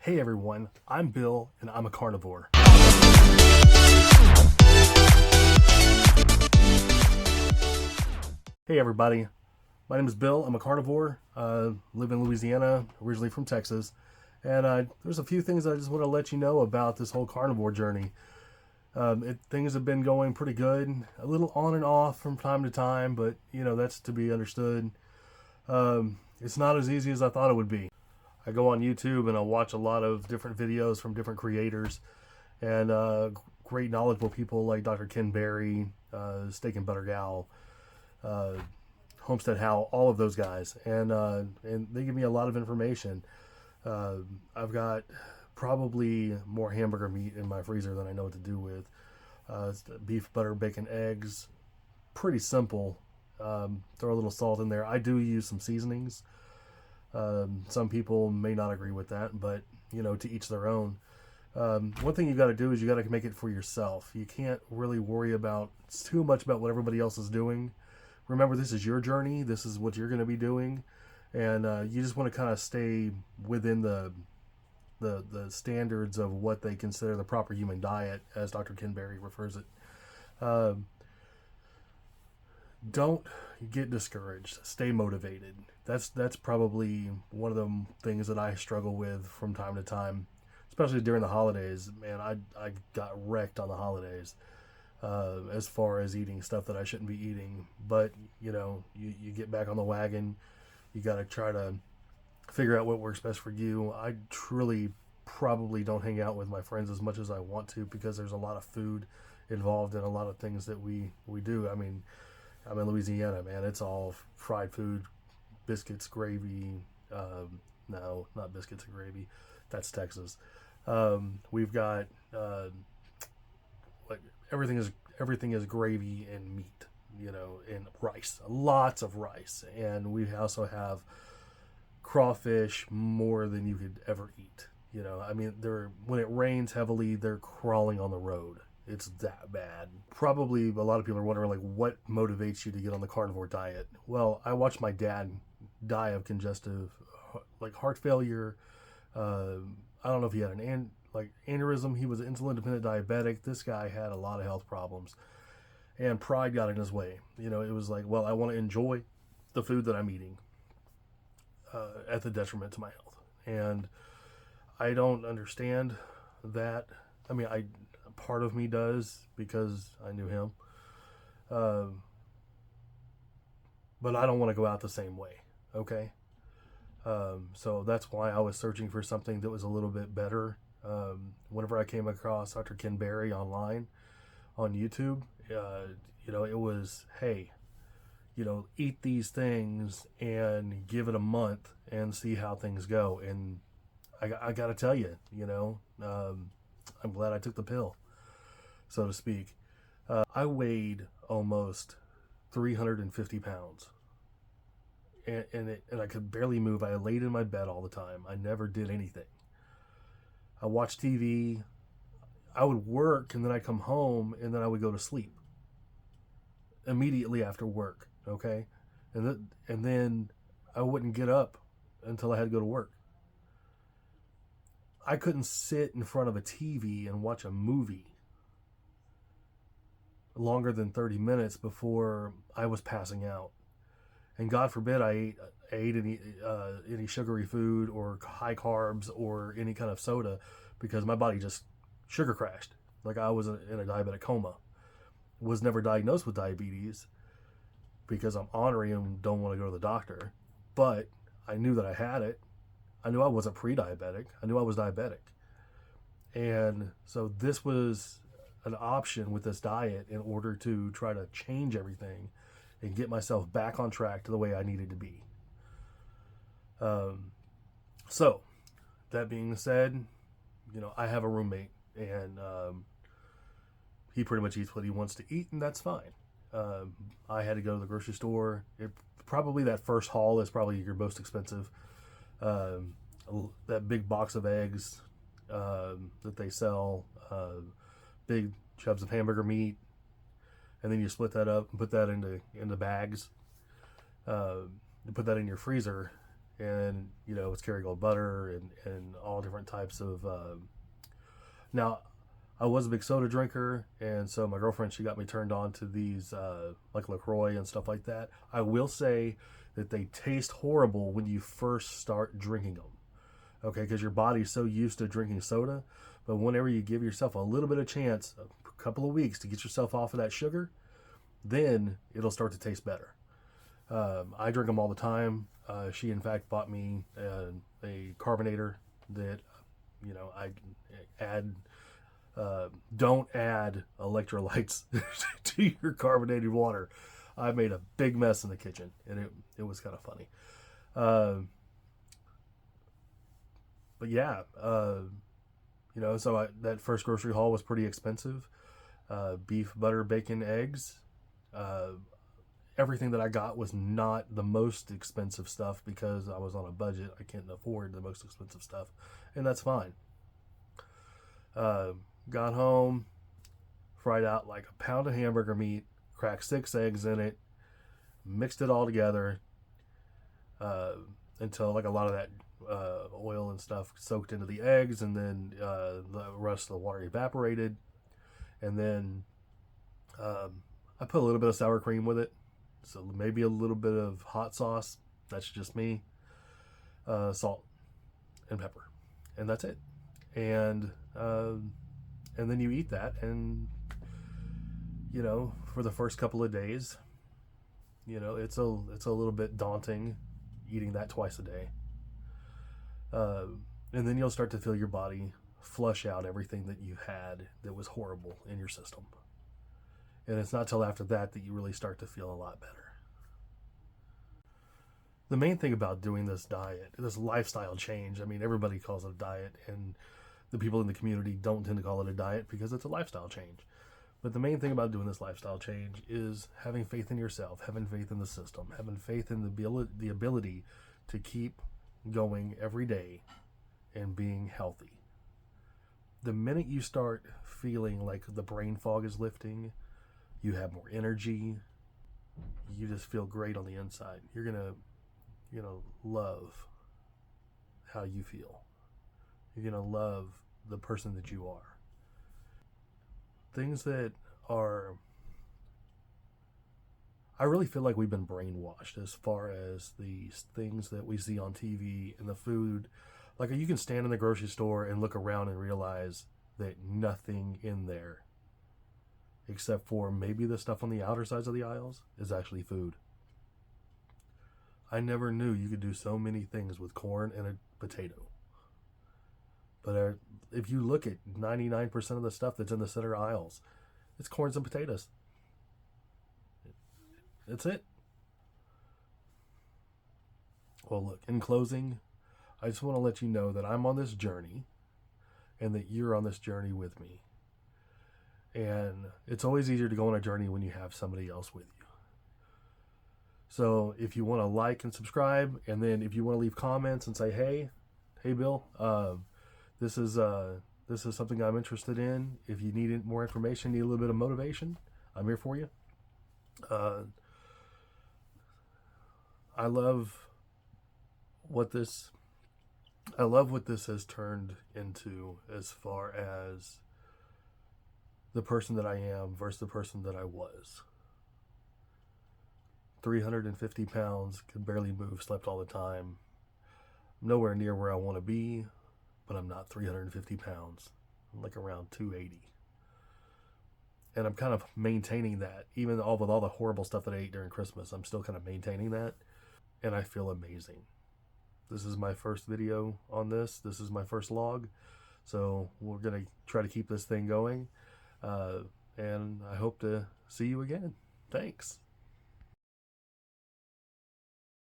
Hey everyone, I'm Bill and I'm a carnivore. Hey everybody, my name is Bill. I'm a carnivore. Live in Louisiana, originally from Texas. And there's a few things I just want to let you know about this whole carnivore journey. Things have been going pretty good, a little on and off from time to time, but that's to be understood. It's not as easy as I thought it would be. I go on YouTube and I'll watch a lot of different videos from different creators and great knowledgeable people like Dr. Ken Berry, Steak and Butter Gal, uh, Homestead Howell, all of those guys, and they give me a lot of information. I've got probably more hamburger meat in my freezer than I know what to do with. It's beef, butter, bacon, eggs. Pretty simple. Throw a little salt in there. I do use some seasonings. Some people may not agree with that, but to each their own. One thing you got to do is you got to make it for yourself. You can't really worry about too much about what everybody else is doing. Remember, this is your journey. This is what you're going to be doing, and you just want to kind of stay within the standards of what they consider the proper human diet, as Dr. Ken Berry refers it. Don't get discouraged. Stay motivated. That's probably one of the things that I struggle with from time to time, especially during the holidays. Man, I got wrecked on the holidays as far as eating stuff that I shouldn't be eating. But you get back on the wagon. You got to try to figure out what works best for you. I truly probably don't hang out with my friends as much as I want to because there's a lot of food involved in a lot of things that we do. I mean, I'm in Louisiana, man. It's all fried food, biscuits, gravy. No, not biscuits and gravy. That's Texas. We've got everything is gravy and meat, and rice. Lots of rice, and we also have crawfish more than you could ever eat. I mean, when it rains heavily, they're crawling on the road. It's that bad. Probably a lot of people are wondering, like, what motivates you to get on the carnivore diet? Well, I watched my dad die of congestive, like heart failure. I don't know if he had an aneurysm. He was an insulin-dependent diabetic. This guy had a lot of health problems, and pride got in his way. It was like, well, I want to enjoy the food that I'm eating at the detriment to my health, and I don't understand that. I mean, part of me does because I knew him. But I don't want to go out the same way. Okay. So that's why I was searching for something that was a little bit better. Whenever I came across Dr. Ken Berry online on YouTube, it was, hey, eat these things and give it a month and see how things go. And I got to tell you, I'm glad I took the pill, so to speak. I weighed almost 350 pounds. And I could barely move. I laid in my bed all the time. I never did anything. I watched TV. I would work, and then I'd come home, and then I would go to sleep immediately after work, okay? And then I wouldn't get up until I had to go to work. I couldn't sit in front of a TV and watch a movie longer than 30 minutes before I was passing out. And God forbid I ate any sugary food or high carbs or any kind of soda, because my body just sugar crashed. Like I was in a diabetic coma. Was never diagnosed with diabetes because I'm ornery and don't want to go to the doctor. But I knew that I had it. I knew I wasn't pre-diabetic. I knew I was diabetic. And so this was an option with this diet in order to try to change everything and get myself back on track to the way I needed to be. So, that being said, I have a roommate, and he pretty much eats what he wants to eat, and that's fine. I had to go to the grocery store. Probably that first haul is probably your most expensive. That big box of eggs that they sell, big chubs of hamburger meat, and then you split that up and put that into bags, and put that in your freezer, and it's Kerrygold butter and all different types of. Now, I was a big soda drinker, and so my girlfriend, she got me turned on to these like LaCroix and stuff like that. I will say that they taste horrible when you first start drinking them. Okay, because your body's so used to drinking soda, but whenever you give yourself a little bit of chance, a couple of weeks to get yourself off of that sugar, then it'll start to taste better. I drink them all the time. She, in fact, bought me a carbonator that, I add. Don't add electrolytes to your carbonated water. I made a big mess in the kitchen, and it was kind of funny. But yeah, so that first grocery haul was pretty expensive. Beef, butter, bacon, eggs. Everything that I got was not the most expensive stuff because I was on a budget. I can't afford the most expensive stuff, and that's fine. Got home, fried out like a pound of hamburger meat, cracked 6 eggs in it, mixed it all together until like a lot of that oil and stuff soaked into the eggs, and then the rest of the water evaporated. And then I put a little bit of sour cream with it, so maybe a little bit of hot sauce. That's just me. Salt and pepper, and that's it. And then you eat that, and for the first couple of days, it's a little bit daunting eating that twice a day. And then you'll start to feel your body flush out everything that you had that was horrible in your system. And it's not till after that that you really start to feel a lot better. The main thing about doing this diet, this lifestyle change, I mean, everybody calls it a diet, and the people in the community don't tend to call it a diet because it's a lifestyle change. But the main thing about doing this lifestyle change is having faith in yourself, having faith in the system, having faith in the ability to keep going every day and being healthy. The minute you start feeling like the brain fog is lifting, you have more energy, you just feel great on the inside. You're gonna love how you feel. You're gonna love the person that you are. Things that are, I really feel like we've been brainwashed as far as these things that we see on TV and the food. Like, you can stand in the grocery store and look around and realize that nothing in there, except for maybe the stuff on the outer sides of the aisles, is actually food. I never knew you could do so many things with corn and a potato. But if you look at 99% of the stuff that's in the center aisles, it's corns and potatoes. That's it. Well, look, in closing, I just want to let you know that I'm on this journey and that you're on this journey with me. And it's always easier to go on a journey when you have somebody else with you. So if you want to like and subscribe, and then if you want to leave comments and say, hey Bill, this is something I'm interested in. If you need more information, need a little bit of motivation, I'm here for you. I love what this has turned into as far as the person that I am versus the person that I was. 350 pounds, could barely move, slept all the time. Nowhere near where I want to be, but I'm not 350 pounds. I'm like around 280. And I'm kind of maintaining that. Even with all the horrible stuff that I ate during Christmas, I'm still kind of maintaining that. And I feel amazing. This is my first video on this. This is my first log. So we're going to try to keep this thing going. And I hope to see you again. Thanks.